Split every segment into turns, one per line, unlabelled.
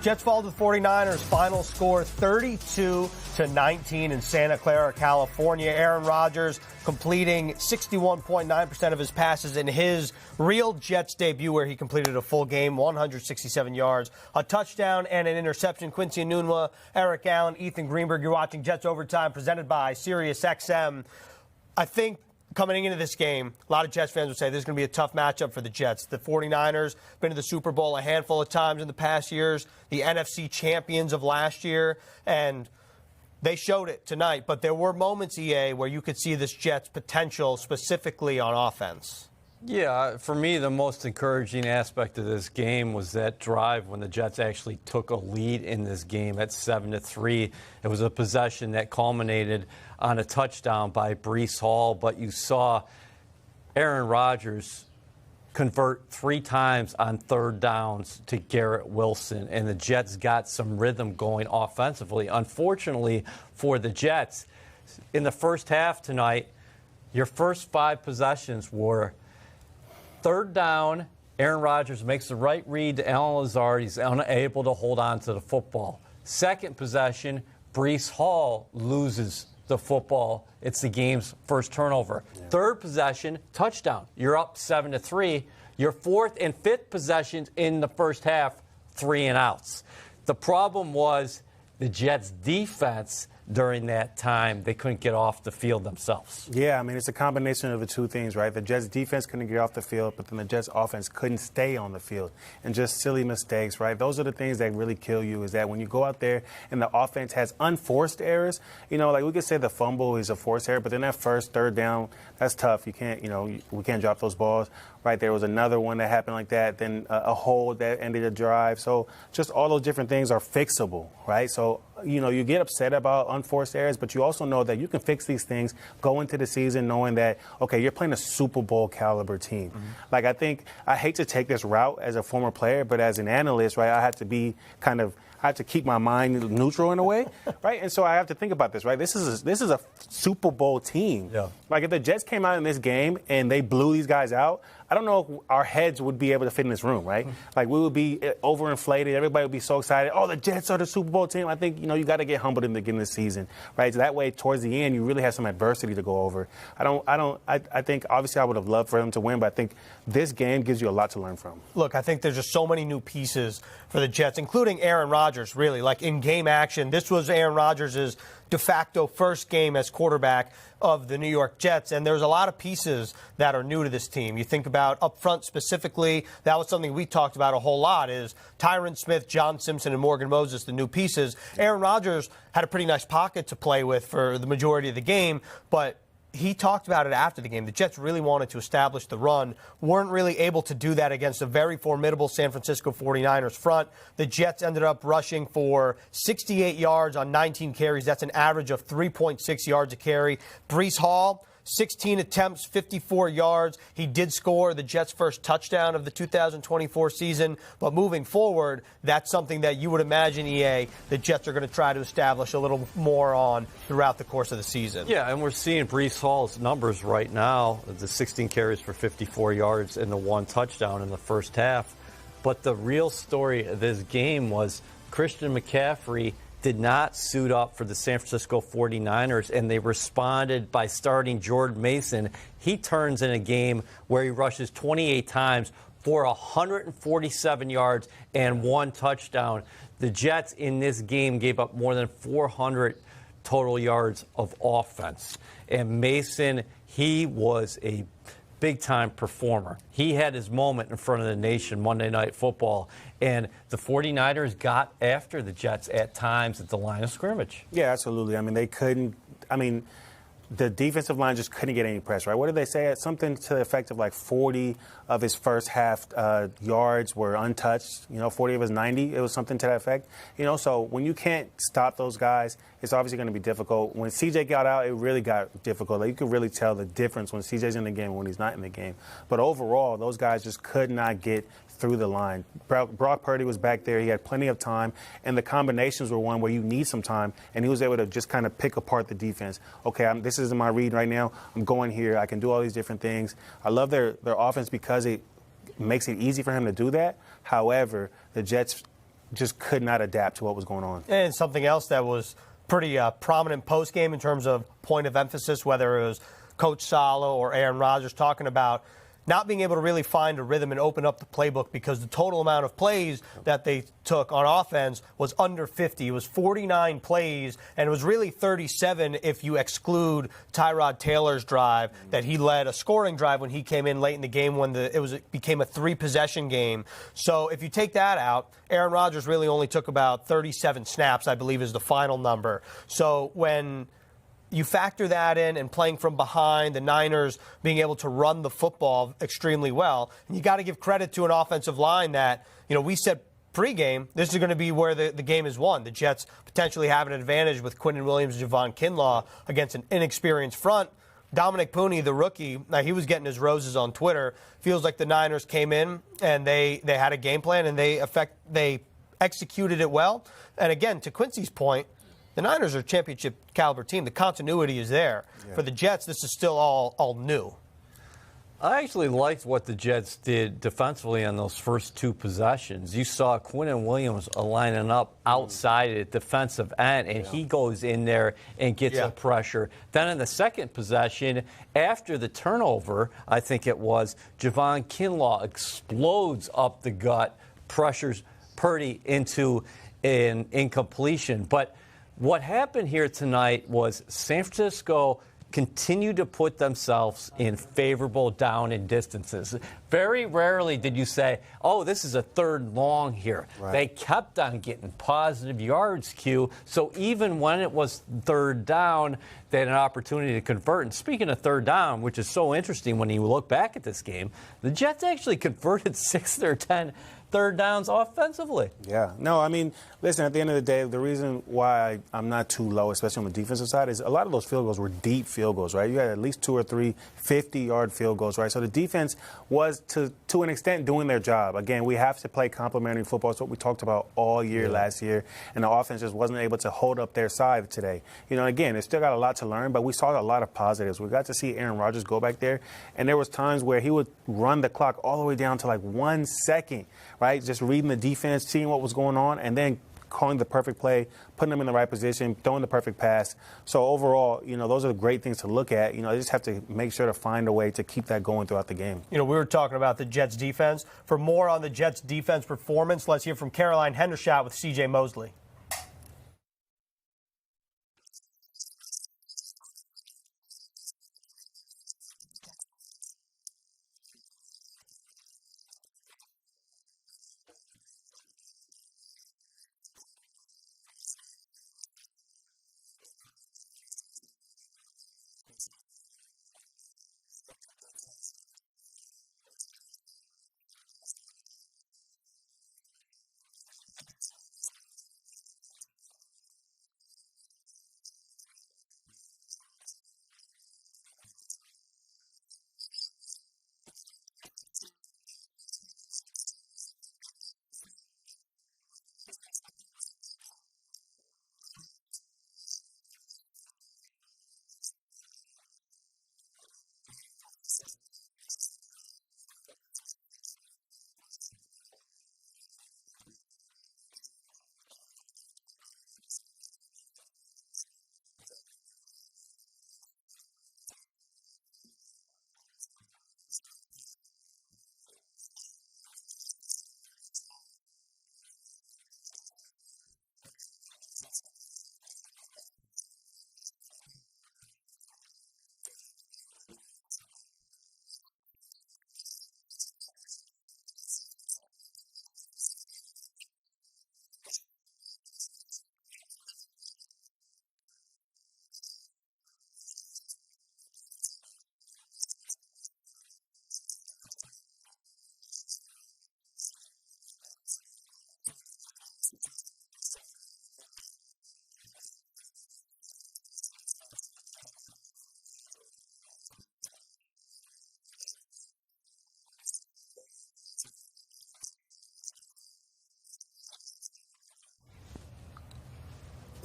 Jets fall to the 49ers. Final score 32-19 in Santa Clara, California. Aaron Rodgers completing 61.9% of his passes in his real Jets debut, where he completed a full game, 167 yards, a touchdown, and an interception. Quincy Enunwa, Eric Allen, Ethan Greenberg. You're watching Jets Overtime, presented by SiriusXM. I think coming into this game, a lot of Jets fans would say this is going to be a tough matchup for the Jets. The 49ers been to the Super Bowl a handful of times in the past years, the NFC champions of last year, and they showed it tonight. But there were moments, EA, where you could see this Jets potential specifically on offense.
Yeah, for me, the most encouraging aspect of this game was that drive when the Jets actually took a lead in this game at 7-3. It was a possession that culminated on a touchdown by Breece Hall, but you saw Aaron Rodgers convert 3 times on third downs to Garrett Wilson, and the Jets got some rhythm going offensively. Unfortunately for the Jets, in the first half tonight, your first 5 possessions were third down, Aaron Rodgers makes the right read to Allen Lazard. He's unable to hold on to the football. Second possession, Breece Hall loses the football. It's the game's first turnover. Yeah. Third possession, touchdown. You're up 7-3. Your fourth and fifth possessions in the first half, 3 and outs. The problem was the Jets' defense during that time, they couldn't get off the field themselves.
Yeah, I mean, it's a combination of the two things, right? The Jets' defense couldn't get off the field, but then the Jets' offense couldn't stay on the field. And just silly mistakes, right? Those are the things that really kill you, is that when you go out there and the offense has unforced errors, you know, like we could say the fumble is a forced error, but then that first, third down, that's tough. You can't, you know, we can't drop those balls. Right, there was another one that happened like that, then a hold that ended a drive. So just all those different things are fixable, right? So, you know, you get upset about unforced errors, but you also know that you can fix these things, go into the season knowing that, okay, you're playing a Super Bowl caliber team. Mm-hmm. Like, I hate to take this route as a former player, but as an analyst, right, I have to keep my mind neutral in a way, right? And so I have to think about this, right? This is a Super Bowl team. Yeah. Like, if the Jets came out in this game and they blew these guys out, I don't know if our heads would be able to fit in this room, right? Like, we would be overinflated. Everybody would be so excited. Oh, the Jets are the Super Bowl team. I think, you know, you got to get humbled in the beginning of the season, right? So that way, towards the end, you really have some adversity to go over. I think, obviously, I would have loved for them to win, but I think this game gives you a lot to learn from.
Look, I think there's just so many new pieces for the Jets, including Aaron Rodgers, really. Like, in-game action, this was Aaron Rodgers' de facto first game as quarterback of the New York Jets, and there's a lot of pieces that are new to this team. You think about up front specifically, that was something we talked about a whole lot, is Tyron Smith, John Simpson, and Morgan Moses, the new pieces. Aaron Rodgers had a pretty nice pocket to play with for the majority of the game, but he talked about it after the game. The Jets really wanted to establish the run, weren't really able to do that against a very formidable San Francisco 49ers front. The Jets ended up rushing for 68 yards on 19 carries. That's an average of 3.6 yards a carry. Breece Hall, 16 attempts, 54 yards. He did score the Jets' first touchdown of the 2024 season. But moving forward, that's something that you would imagine, EA, the Jets are going to try to establish a little more on throughout the course of the season.
Yeah, and we're seeing Breece Hall's numbers right now, the 16 carries for 54 yards and the 1 touchdown in the first half. But the real story of this game was Christian McCaffrey did not suit up for the San Francisco 49ers, and they responded by starting Jordan Mason. He turns in a game where he rushes 28 times for 147 yards and 1 touchdown. The Jets in this game gave up more than 400 total yards of offense. And Mason, he was a big-time performer. He had his moment in front of the nation Monday Night Football, and the 49ers got after the Jets at times at the line of scrimmage.
Yeah, absolutely. I mean, the defensive line just couldn't get any pressure, right? What did they say? Something to the effect of like 40 of his first half yards were untouched. 40 of his 90. It was something to that effect. So when you can't stop those guys, it's obviously going to be difficult. When CJ got out, it really got difficult. Like, you could really tell the difference when CJ's in the game and when he's not in the game. But overall, those guys just could not get through the line. Brock Purdy was back there. He had plenty of time, and the combinations were one where you need some time, and he was able to just kind of pick apart the defense. Okay, this isn't my read right now. I'm going here. I can do all these different things. I love their offense because it makes it easy for him to do that. However, the Jets just could not adapt to what was going on.
And something else that was pretty prominent post-game in terms of point of emphasis, whether it was Coach Sala or Aaron Rodgers talking about not being able to really find a rhythm and open up the playbook because the total amount of plays that they took on offense was under 50. It was 49 plays, and it was really 37 if you exclude Tyrod Taylor's drive that he led a scoring drive when he came in late in the game when it became a 3-possession game. So if you take that out, Aaron Rodgers really only took about 37 snaps, I believe is the final number. So when you factor that in and playing from behind, the Niners being able to run the football extremely well. And you got to give credit to an offensive line that, we said pregame, this is going to be where the game is won. The Jets potentially have an advantage with Quinnen Williams, Javon Kinlaw against an inexperienced front. Dominic Pooney, the rookie, now he was getting his roses on Twitter. Feels like the Niners came in and they had a game plan and they executed it well. And again, to Quincy's point, the Niners are a championship caliber team. The continuity is there. Yeah. For the Jets, this is still all new.
I actually liked what the Jets did defensively on those first 2 possessions. You saw Quinnen Williams lining up outside at defensive end, and he goes in there and gets a pressure. Then in the second possession, after the turnover, I think it was, Javon Kinlaw explodes up the gut, pressures Purdy into an incompletion. But what happened here tonight was San Francisco continued to put themselves in favorable down and distances. Very rarely did you say, oh, this is a 3rd long here. Right. They kept on getting positive yards, Q. So even when it was 3rd down, they had an opportunity to convert. And speaking of 3rd down, which is so interesting when you look back at this game, the Jets actually converted 6 of their 10 3rd downs offensively.
Yeah. No, I mean, listen, at the end of the day, the reason why I'm not too low, especially on the defensive side, is a lot of those field goals were deep field goals, right? You had at least 2 or 3 50-yard field goals, right? So the defense was, to an extent, doing their job. Again, we have to play complementary football. It's what we talked about all year last year, and the offense just wasn't able to hold up their side today. Again, it's still got a lot to learn, but we saw a lot of positives. We got to see Aaron Rodgers go back there, and there was times where he would run the clock all the way down to like 1 second, right? Just reading the defense, seeing what was going on, and then calling the perfect play, putting them in the right position, throwing the perfect pass. So overall, those are great things to look at. They just have to make sure to find a way to keep that going throughout the game.
We were talking about the Jets defense. For more on the Jets defense performance, let's hear from Caroline Hendershot with C.J. Mosley.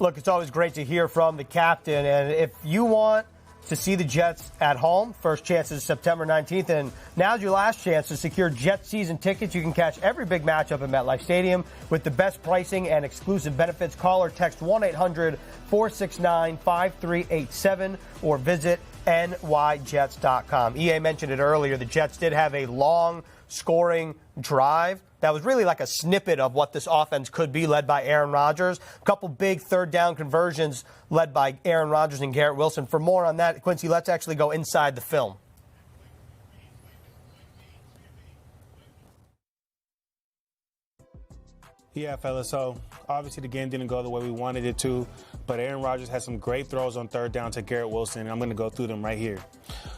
Look, it's always great to hear from the captain, and if you want to see the Jets at home. First chance is September 19th, and now's your last chance to secure Jets season tickets. You can catch every big matchup at MetLife Stadium with the best pricing and exclusive benefits. Call or text 1-800-469-5387 or visit nyjets.com. EA mentioned it earlier. The Jets did have a long scoring drive that was really like a snippet of what this offense could be, led by Aaron Rodgers. A couple big third down conversions led by Aaron Rodgers and Garrett Wilson. For more on that, Quincy, let's actually go inside the film.
Yeah, fellas. So obviously the game didn't go the way we wanted it to, but Aaron Rodgers had some great throws on third down to Garrett Wilson, and I'm going to go through them right here.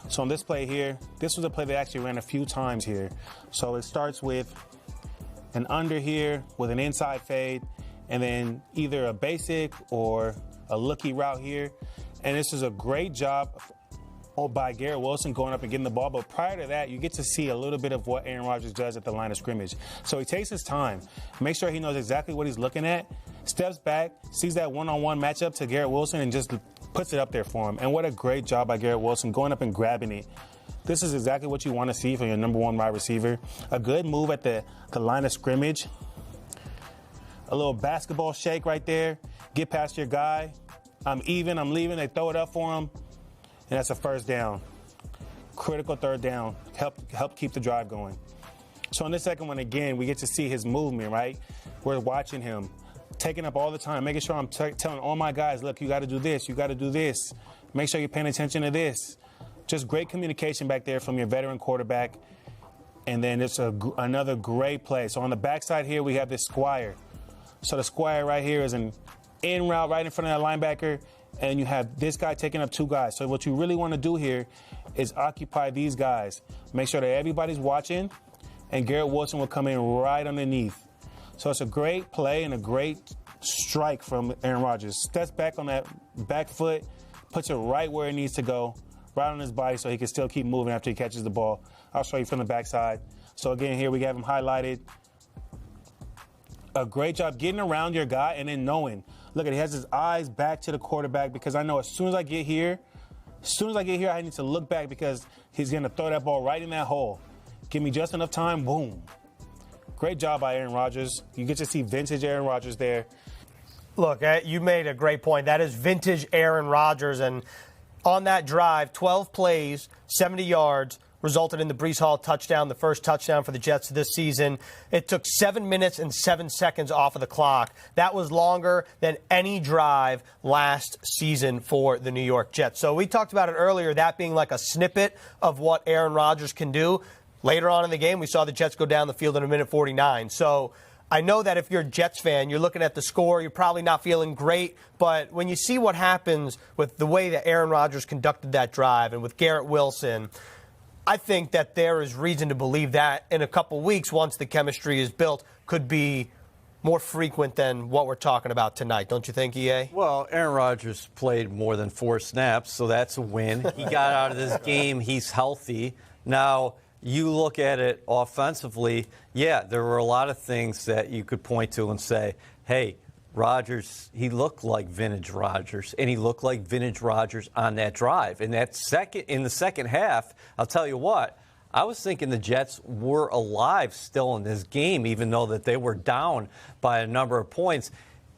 So on this play here, this was a play that actually ran a few times here. So it starts with an under here with an inside fade, and then either a basic or a looky route here. And this is a great job by Garrett Wilson going up and getting the ball. But prior to that, you get to see a little bit of what Aaron Rodgers does at the line of scrimmage. So he takes his time, makes sure he knows exactly what he's looking at, steps back, sees that one-on-one matchup to Garrett Wilson, and just puts it up there for him. And what a great job by Garrett Wilson going up and grabbing it. This is exactly what you want to see from your number one wide receiver. A good move at the line of scrimmage. A little basketball shake right there. Get past your guy. I'm even, I'm leaving. They throw it up for him. And that's a first down. Critical third down. Help keep the drive going. So in this second one, again, we get to see his movement, right? We're watching him, taking up all the time, making sure I'm telling all my guys, look, you got to do this. You got to do this. Make sure you're paying attention to this. Just great communication back there from your veteran quarterback. And then it's another great play. So on the backside here, we have this squire. So the squire right here is an in route right in front of that linebacker. And you have this guy taking up two guys. So what you really want to do here is occupy these guys. Make sure that everybody's watching, and Garrett Wilson will come in right underneath. So it's a great play and a great strike from Aaron Rodgers. Steps back on that back foot, puts it right where it needs to go, right on his body so he can still keep moving after he catches the ball. I'll show you from the backside. So again, here we have him highlighted. A great job getting around your guy and then knowing. Look at, he has his eyes back to the quarterback, because I know as soon as I get here, I need to look back because he's going to throw that ball right in that hole. Give me just enough time, boom. Great job by Aaron Rodgers. You get to see vintage Aaron Rodgers there.
Look, you made a great point. That is vintage Aaron Rodgers. And on that drive, 12 plays, 70 yards, resulted in the Breece Hall touchdown, the first touchdown for the Jets this season. It took 7 minutes and 7 seconds off of the clock. That was longer than any drive last season for the New York Jets. So we talked about it earlier, that being like a snippet of what Aaron Rodgers can do. Later on in the game, we saw the Jets go down the field in a minute 49. So I know that if you're a Jets fan, you're looking at the score, you're probably not feeling great. But when you see what happens with the way that Aaron Rodgers conducted that drive and with Garrett Wilson, I think that there is reason to believe that in a couple weeks, once the chemistry is built, could be more frequent than what we're talking about tonight. Don't you think, EA?
Well, Aaron Rodgers played more than 4 snaps, so that's a win. He got out of this game. He's healthy. Now, you look at it offensively, yeah, there were a lot of things that you could point to and say, hey, Rodgers, he looked like vintage Rodgers, and he looked like vintage Rodgers on that drive. In the second half, I'll tell you what, I was thinking the Jets were alive still in this game, even though that they were down by a number of points.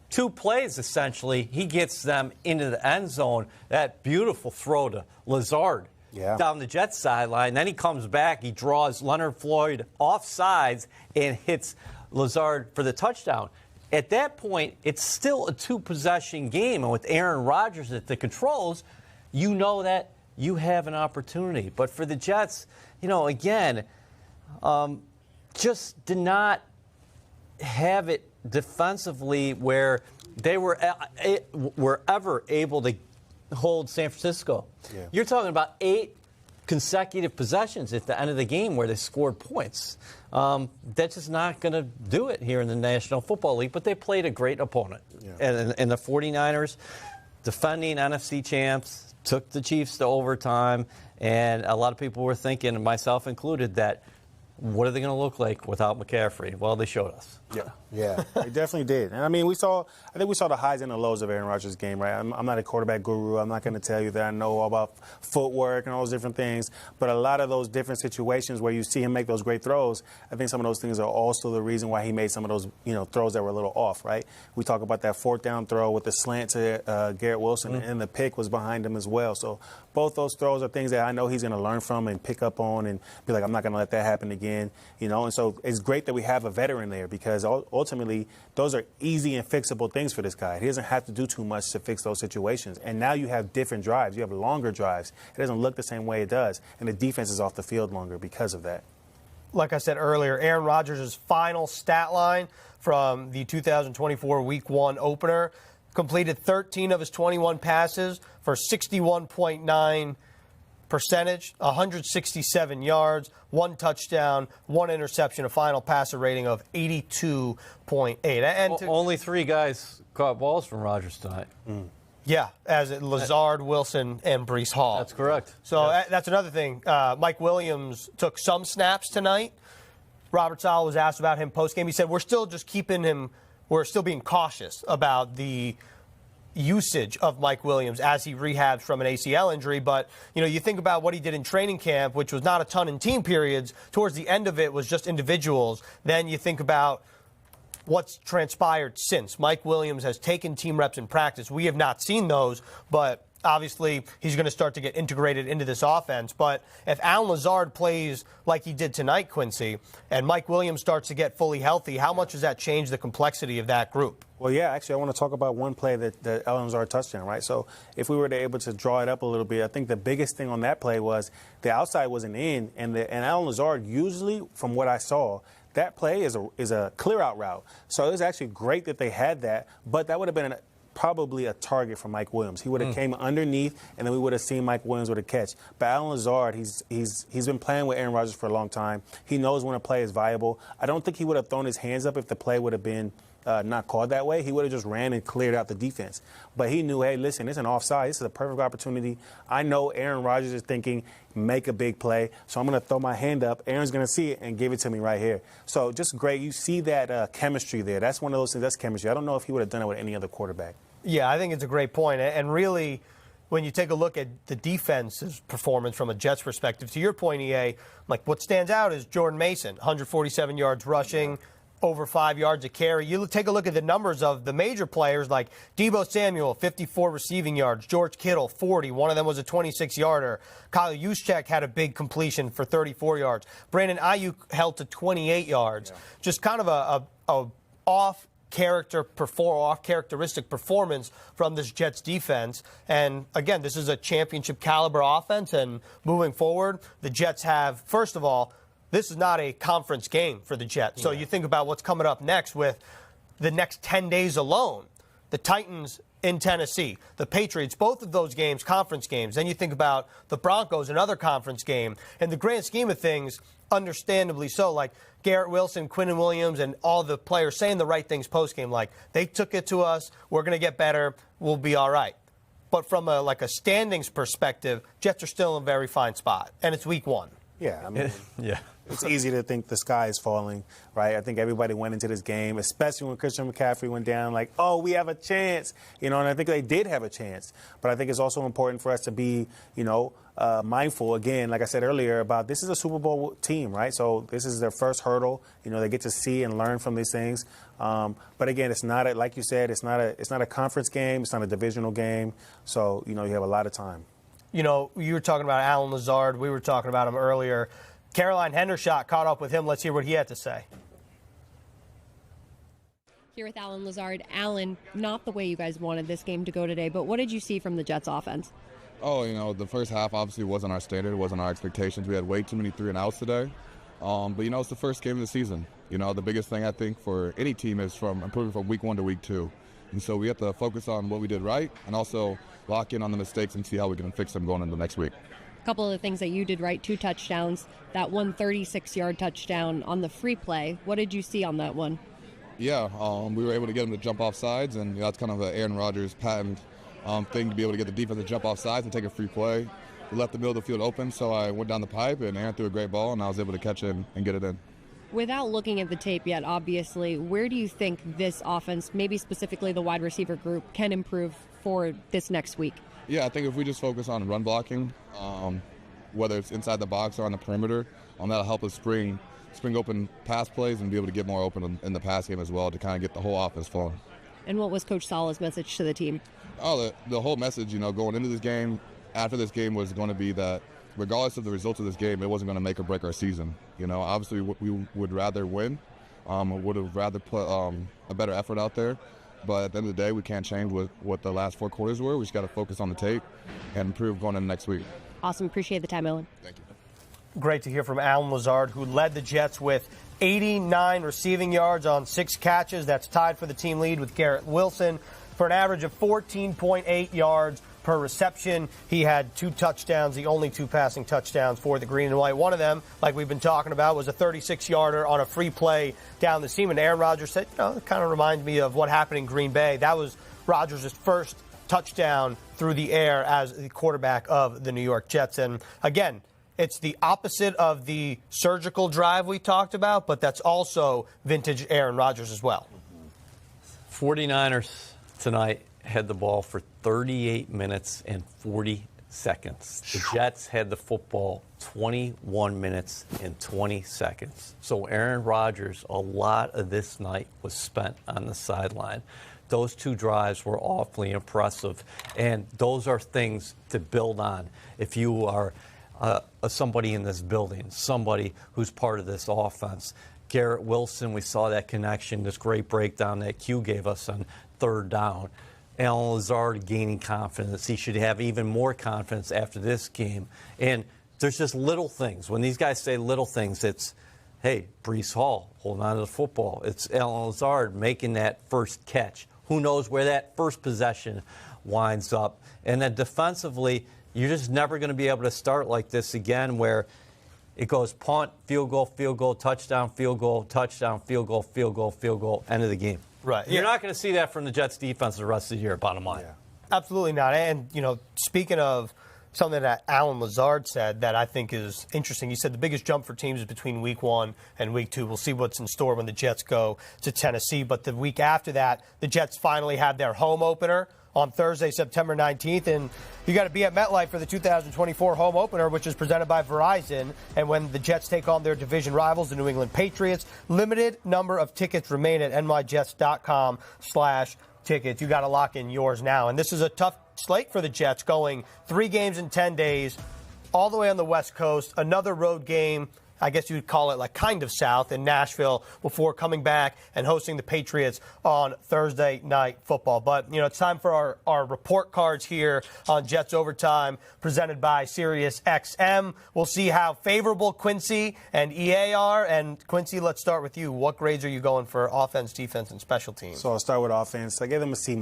2 plays, essentially, he gets them into the end zone. That beautiful throw to Lazard down the Jets sideline. Then he comes back, he draws Leonard Floyd off sides and hits Lazard for the touchdown. At that point, it's still a 2-possession game, and with Aaron Rodgers at the controls, you know that you have an opportunity. But for the Jets, again, just did not have it defensively where they were ever able to hold San Francisco. Yeah. You're talking about 8 consecutive possessions at the end of the game where they scored points. That's just not going to do it here in the National Football League, but they played a great opponent. Yeah. And the 49ers, defending NFC champs, took the Chiefs to overtime, and a lot of people were thinking, myself included, that what are they going to look like without McCaffrey? Well, they showed us.
Yeah, they definitely did. And I mean, I think we saw the highs and the lows of Aaron Rodgers' game, right? I'm not a quarterback guru. I'm not going to tell you that I know all about footwork and all those different things. But a lot of those different situations where you see him make those great throws, I think some of those things are also the reason why he made some of those, throws that were a little off, right? We talk about that fourth down throw with the slant to Garrett Wilson, and the pick was behind him as well. So both those throws are things that I know he's going to learn from and pick up on and be like, I'm not going to let that happen again, And so it's great that we have a veteran there because ultimately those are easy and fixable things for this guy. He doesn't have to do too much to fix those situations. And now you have different drives. You have longer drives. It doesn't look the same way it does. And the defense is off the field longer because of that.
Like I said earlier, Aaron Rodgers' final stat line from the 2024 Week 1 opener, completed 13 of his 21 passes for 61.9 percentage, 167 yards, 1 touchdown, 1 interception, a final passer rating of 82.8. And
only 3 guys caught balls from Rodgers tonight.
Yeah, as Lazard, Wilson, and Breece Hall.
That's correct.
So that's another thing. Mike Williams took some snaps tonight. Robert Saleh was asked about him post-game. He said, we're still being cautious about the usage of Mike Williams as he rehabs from an ACL injury. But, you think about what he did in training camp, which was not a ton in team periods. Towards the end of it was just individuals. Then you think about what's transpired since. Mike Williams has taken team reps in practice. We have not seen those, but obviously he's going to start to get integrated into this offense. But if Allen Lazard plays like he did tonight, Quincy, and Mike Williams starts to get fully healthy, how much does that change the complexity of that group?
Well, yeah, actually, I want to talk about one play that Allen Lazard touchdown, right? So if we were able to draw it up a little bit, I think the biggest thing on that play was the outside wasn't in, and Allen Lazard usually, from what I saw, that play is a clear-out route. So it was actually great that they had that, but that would have been probably a target for Mike Williams. He would have came underneath, and then we would have seen Mike Williams with a catch. But Allen Lazard, he's been playing with Aaron Rodgers for a long time. He knows when a play is viable. I don't think he would have thrown his hands up if the play would have been not called that way. He would have just ran and cleared out the defense. But he knew, hey, listen, it's an offside. This is a perfect opportunity. I know Aaron Rodgers is thinking, make a big play, so I'm going to throw my hand up. Aaron's going to see it and give it to me right here. So just great. You see that chemistry there. That's one of those things. That's chemistry. I don't know if he would have done it with any other quarterback.
Yeah, I think it's a great point. And really, when you take a look at the defense's performance from a Jets perspective, to your point, EA, like what stands out is Jordan Mason, 147 yards rushing, over 5 yards a carry. You take a look at the numbers of the major players like Deebo Samuel, 54 receiving yards, George Kittle, 40. One of them was a 26-yarder. Kyle Juszczyk had a big completion for 34 yards. Brandon Ayuk held to 28 yards. Yeah. Just kind of a off-characteristic performance from this Jets defense. And, again, this is a championship-caliber offense, and moving forward, the Jets have, first of all, this is not a conference game for the Jets. So you think about what's coming up next with the next 10 days alone. The Titans in Tennessee, the Patriots, both of those games, conference games. Then you think about the Broncos, another conference game. In the grand scheme of things, understandably so, like Garrett Wilson, Quinnen Williams, and all the players saying the right things post-game, like they took it to us, we're going to get better, we'll be all right. But from a standings perspective, Jets are still in a very fine spot, and it's week 1.
Yeah, I mean,
yeah.
It's easy to think the sky is falling, right? I think everybody went into this game, especially when Christian McCaffrey went down, like, oh, we have a chance, and I think they did have a chance. But I think it's also important for us to be, mindful, again, like I said earlier, about this is a Super Bowl team, right? So this is their first hurdle. They get to see and learn from these things. But again, it's not like you said, it's not a conference game. It's not a divisional game. So, you have a lot of time.
You were talking about Allen Lazard. We were talking about him earlier. Caroline Hendershot caught up with him. Let's hear what he had to say.
Here with Allen Lazard. Allen, not the way you guys wanted this game to go today, but what did you see from the Jets offense?
Oh, the first half obviously wasn't our standard. It wasn't our expectations. We had way too many 3-and-outs today. But, it's the first game of the season. The biggest thing I think for any team is from improving from week 1 to week 2. And so we have to focus on what we did right and also lock in on the mistakes and see how we can fix them going into the next week.
A couple of the things that you did right, 2 touchdowns, that 136-yard touchdown on the free play. What did you see on that one?
Yeah, we were able to get him to jump off sides, and that's kind of an Aaron Rodgers patent thing to be able to get the defense to jump off sides and take a free play. We left the middle of the field open, so I went down the pipe, and Aaron threw a great ball, and I was able to catch it and get it in.
Without looking at the tape yet, obviously, where do you think this offense, maybe specifically the wide receiver group, can improve for this next week?
Yeah, I think if we just focus on run blocking, whether it's inside the box or on the perimeter, that'll help us spring open pass plays and be able to get more open in the pass game as well to kind of get the whole offense flowing.
And what was Coach Salah's message to the team?
Oh, the whole message, going into this game, after this game, was going to be that regardless of the results of this game, it wasn't going to make or break our season. Obviously we would rather win, would have rather put a better effort out there. But at the end of the day, we can't change what the last 4 quarters were. We just got to focus on the tape and improve going into next week.
Awesome. Appreciate the time, Owen.
Thank you.
Great to hear from Alan Lazard, who led the Jets with 89 receiving yards on 6 catches. That's tied for the team lead with Garrett Wilson for an average of 14.8 yards per reception. He had 2 touchdowns, the only 2 passing touchdowns for the Green and White. One of them, like we've been talking about, was a 36-yarder on a free play down the seam. And Aaron Rodgers said, it kind of reminds me of what happened in Green Bay. That was Rodgers' first touchdown through the air as the quarterback of the New York Jets. And again, it's the opposite of the surgical drive we talked about, but that's also vintage Aaron Rodgers as well.
49ers tonight had the ball for 38 minutes and 40 seconds. The Jets had the football 21 minutes and 20 seconds. So Aaron Rodgers, a lot of this night was spent on the sideline. Those 2 drives were awfully impressive, and those are things to build on. If you are somebody in this building, somebody who's part of this offense. Garrett Wilson, we saw that connection, this great breakdown that Q gave us on 3rd down. Alan Lazard gaining confidence. He should have even more confidence after this game. And there's just little things. When these guys say little things, it's, hey, Breece Hall holding on to the football. It's Alan Lazard making that first catch. Who knows where that first possession winds up. And then defensively, you're just never going to be able to start like this again where it goes punt, field goal, touchdown, field goal, touchdown, field goal, field goal, field goal, end of the game.
Right.
You're not going to see that from the Jets defense the rest of the year, bottom line.
Yeah.
Absolutely not. And, speaking of something that Alan Lazard said that I think is interesting, he said the biggest jump for teams is between week 1 and week 2. We'll see what's in store when the Jets go to Tennessee. But the week after that, the Jets finally have their home opener on Thursday, September 19th. And you got to be at MetLife for the 2024 home opener, which is presented by Verizon. And when the Jets take on their division rivals, the New England Patriots, limited number of tickets remain at nyjets.com/tickets. You got to lock in yours now. And this is a tough slate for the Jets, going 3 games in 10 days, all the way on the West Coast, another road game, I guess you'd call it like kind of south, in Nashville, before coming back and hosting the Patriots on Thursday Night Football. But, it's time for our report cards here on Jets Overtime, presented by SiriusXM. We'll see how favorable Quincy and EA are. And, Quincy, let's start with you. What grades are you going for offense, defense, and special teams?
So I'll start with offense. I gave them a C-.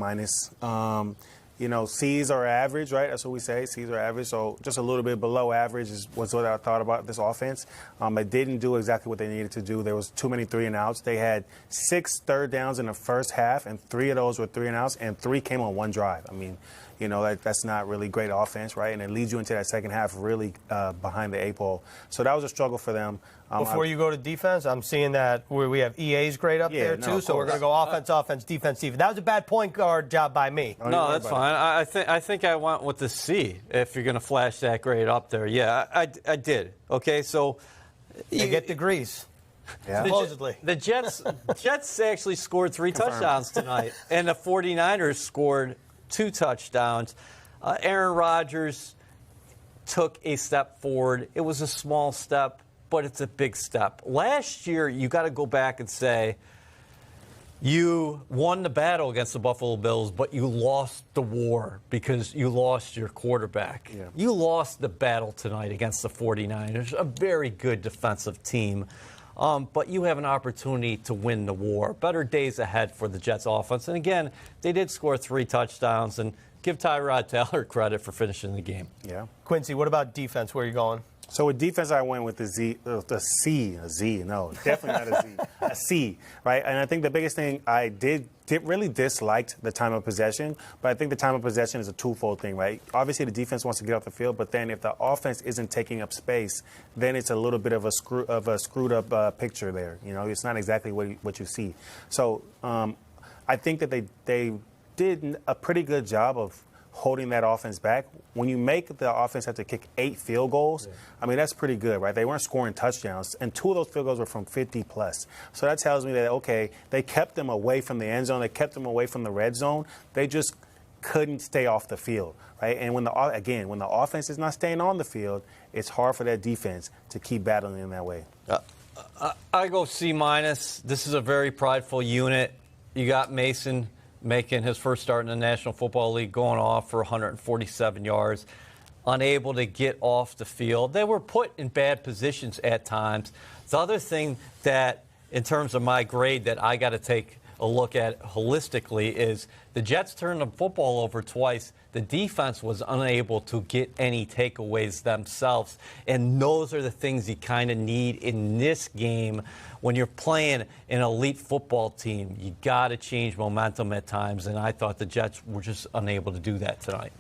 C's are average, right? That's what we say. C's are average. So just a little bit below average was what I thought about this offense. It didn't do exactly what they needed to do. There was too many 3-and-outs. They had 6 third downs in the first half, and 3 of those were 3-and-outs, and 3 came on 1 drive. I mean, that's not really great offense, right? And it leads you into that second half really behind the 8 ball. So that was a struggle for them.
Before you go to defense, I'm seeing that we have EA's grade up there, too. So we're going to go offense, defense. That was a bad point guard job by me.
No, that's fine. I think I went with the C if you're going to flash that grade up there. Yeah, I did. Okay, so
they get degrees. Yeah. Supposedly.
The Jets actually scored 3 touchdowns tonight, and the 49ers scored 2 touchdowns. Aaron Rodgers took a step forward. It was a small step, but it's a big step. Last year, you got to go back and say, you won the battle against the Buffalo Bills, but you lost the war because you lost your quarterback. Yeah. You lost the battle tonight against the 49ers, a very good defensive team. But you have an opportunity to win the war. Better days ahead for the Jets offense. And again, they did score 3 touchdowns, and give Tyrod Taylor credit for finishing the game.
Yeah.
Quincy, what about defense? Where are you going?
So with defense, I went with the C, no, definitely not a Z, a C, right? And I think the biggest thing I did really disliked the time of possession, but I think the time of possession is a twofold thing, right? Obviously, the defense wants to get off the field, but then if the offense isn't taking up space, then it's a little bit of a screwed up picture there. You know, it's not exactly what you see. So I think that they did a pretty good job of holding that offense back. When you make the offense have to kick 8 field goals, I mean, that's pretty good, right? They weren't scoring touchdowns, and 2 of those field goals were from 50-plus. So that tells me that, okay, they kept them away from the end zone. They kept them away from the red zone. They just couldn't stay off the field, right? And when the offense is not staying on the field, it's hard for that defense to keep battling in that way.
I go C-. This is a very prideful unit. You got Mason making his first start in the National Football League, going off for 147 yards, unable to get off the field. They were put in bad positions at times. The other thing that, in terms of my grade, that I got to take a look at holistically is the Jets turned the football over twice. The defense was unable to get any takeaways themselves. And those are the things you kind of need in this game. When you're playing an elite football team, you got to change momentum at times. And I thought the Jets were just unable to do that tonight.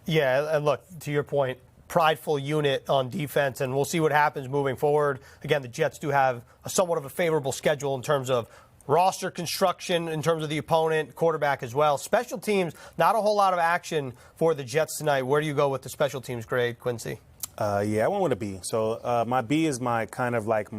Yeah, and look, to your point, prideful unit on defense, and we'll see what happens moving forward. Again, the Jets do have somewhat of a favorable schedule in terms of roster construction, in terms of the opponent, quarterback as well. Special teams, not a whole lot of action for the Jets tonight. Where do you go with the special teams grade, Quincy?
Yeah, I went with a B. So my B is my kind of like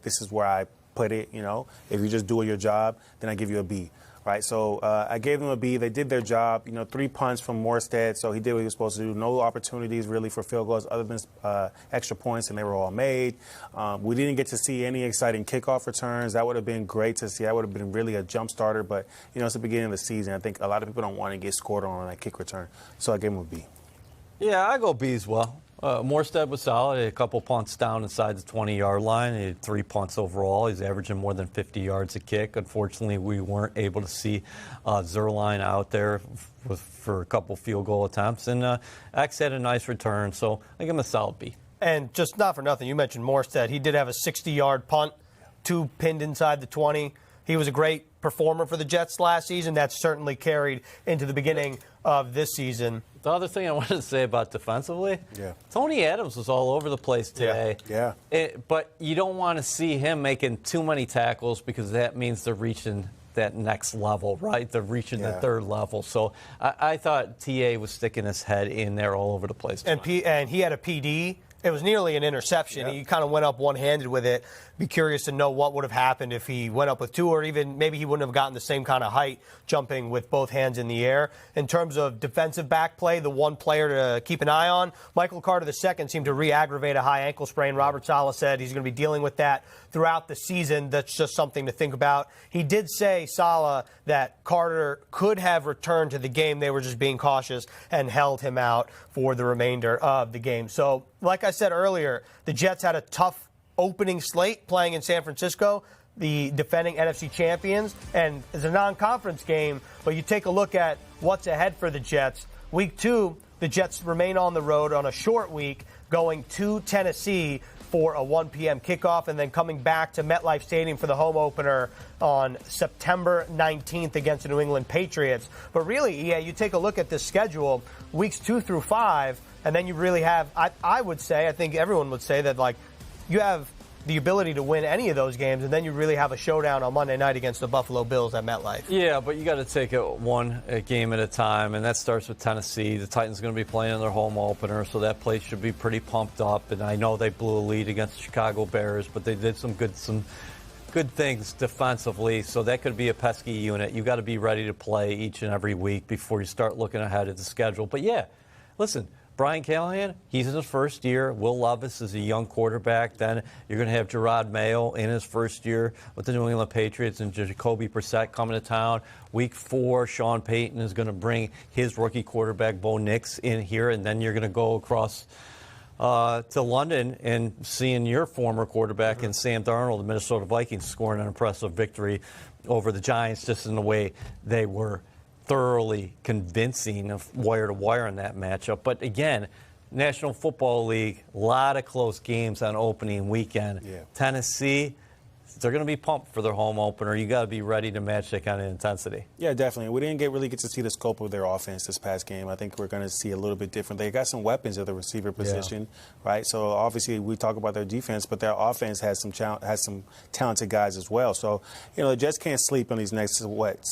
this is where I put it, you know. If you just do your job, then I give you a B. Right, so I gave them a B. They did their job. 3 punts from Morstead, so he did what he was supposed to do. No opportunities really for field goals other than extra points, and they were all made. We didn't get to see any exciting kickoff returns. That would have been great to see. That would have been really a jump starter, but it's the beginning of the season. I think a lot of people don't want to get scored on that kick return, so I gave him a B.
Yeah, I go B as well. Morstead was solid. He had a couple punts down inside the 20-yard line. He had 3 punts overall. He's averaging more than 50 yards a kick. Unfortunately, we weren't able to see Zerline out there for a couple field goal attempts. And X had a nice return, so I give him a solid B.
And just not for nothing, you mentioned Morstead. He did have a 60-yard punt, 2 pinned inside the 20. He was a great performer for the Jets last season. That's certainly carried into the beginning of this season.
The other thing I wanted to say about defensively, Tony Adams was all over the place today.
Yeah.
But you don't want to see him making too many tackles because that means they're reaching that next level, right? They're reaching the third level. So I thought TA was sticking his head in there all over the place.
And he had a PD. It was nearly an interception. He kind of went up one-handed with it. Be curious to know what would have happened if he went up with 2, or even maybe he wouldn't have gotten the same kind of height jumping with both hands in the air. In terms of defensive back play, the one player to keep an eye on, Michael Carter II seemed to re-aggravate a high ankle sprain. Robert Saleh said he's going to be dealing with that throughout the season. That's just something to think about. He did say, Saleh, that Carter could have returned to the game. They were just being cautious and held him out for the remainder of the game. So, like I said earlier, the Jets had a tough opening slate playing in San Francisco, the defending NFC champions, and it's a non-conference game, but you take a look at what's ahead for the Jets. Week 2, the Jets remain on the road on a short week, going to Tennessee for a 1 p.m. kickoff, and then coming back to MetLife Stadium for the home opener on September 19th against the New England Patriots. But really, you take a look at this schedule, weeks 2 through 5, and then you really have, I would say, I think everyone would say that, like, you have the ability to win any of those games, and then you really have a showdown on Monday night against the Buffalo Bills at MetLife.
Yeah, but you got to take it one game at a time, and that starts with Tennessee. The Titans are going to be playing in their home opener, so that place should be pretty pumped up. And I know they blew a lead against the Chicago Bears, but they did some good things defensively, so that could be a pesky unit. You got to be ready to play each and every week before you start looking ahead at the schedule. But yeah, listen. Brian Callahan, he's in his first year. Will Levis is a young quarterback. Then you're going to have Gerard Mayo in his first year with the New England Patriots, and Jacoby Brissett coming to town. Week 4, Sean Payton is going to bring his rookie quarterback, Bo Nix, in here, and then you're going to go across to London and seeing your former quarterback and Sam Darnold, the Minnesota Vikings, scoring an impressive victory over the Giants just in the way they were thoroughly convincing of wire to wire in that matchup. But again, National Football League, a lot of close games on opening weekend.
Yeah.
Tennessee, they're going to be pumped for their home opener. You got to be ready to match that kind of intensity.
Yeah, definitely. We didn't really get to see the scope of their offense this past game. I think we're going to see a little bit different. They got some weapons at the receiver position, right? So obviously we talk about their defense, but their offense has some talented guys as well. So the Jets can't sleep on these next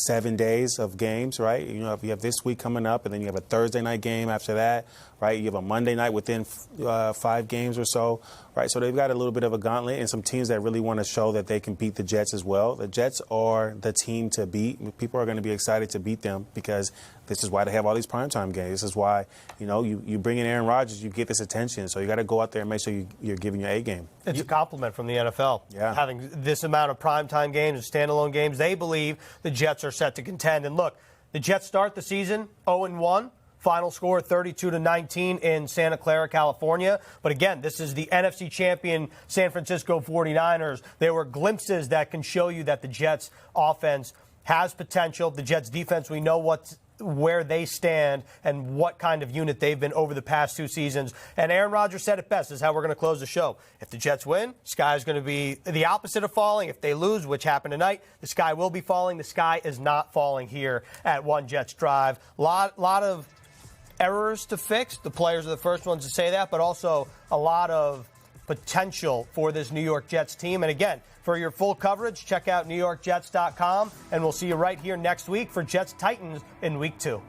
7 days of games, right? If you have this week coming up, and then you have a Thursday night game after that, right? You have a Monday night within 5 games or so, right? So they've got a little bit of a gauntlet and some teams that really want to show that they can beat the Jets as well. The Jets are the team to beat. People are going to be excited to beat them because this is why they have all these primetime games. This is why, you bring in Aaron Rodgers, you get this attention. So you got to go out there and make sure you're giving your A game.
It's a compliment from the NFL.
Yeah.
Having this amount of primetime games and standalone games, they believe the Jets are set to contend. And look, the Jets start the season 0-1. Final score 32-19 in Santa Clara, California. But again, this is the NFC champion San Francisco 49ers. There were glimpses that can show you that the Jets offense has potential. The Jets defense, we know where they stand and what kind of unit they've been over the past 2 seasons. And Aaron Rodgers said it best. This is how we're going to close the show. If the Jets win, sky is going to be the opposite of falling. If they lose, which happened tonight, the sky will be falling. The sky is not falling here at One Jets Drive. Lot of errors to fix. The players are the first ones to say that, but also a lot of potential for this New York Jets team. And again, for your full coverage, check out NewYorkJets.com, and we'll see you right here next week for Jets Titans in Week 2.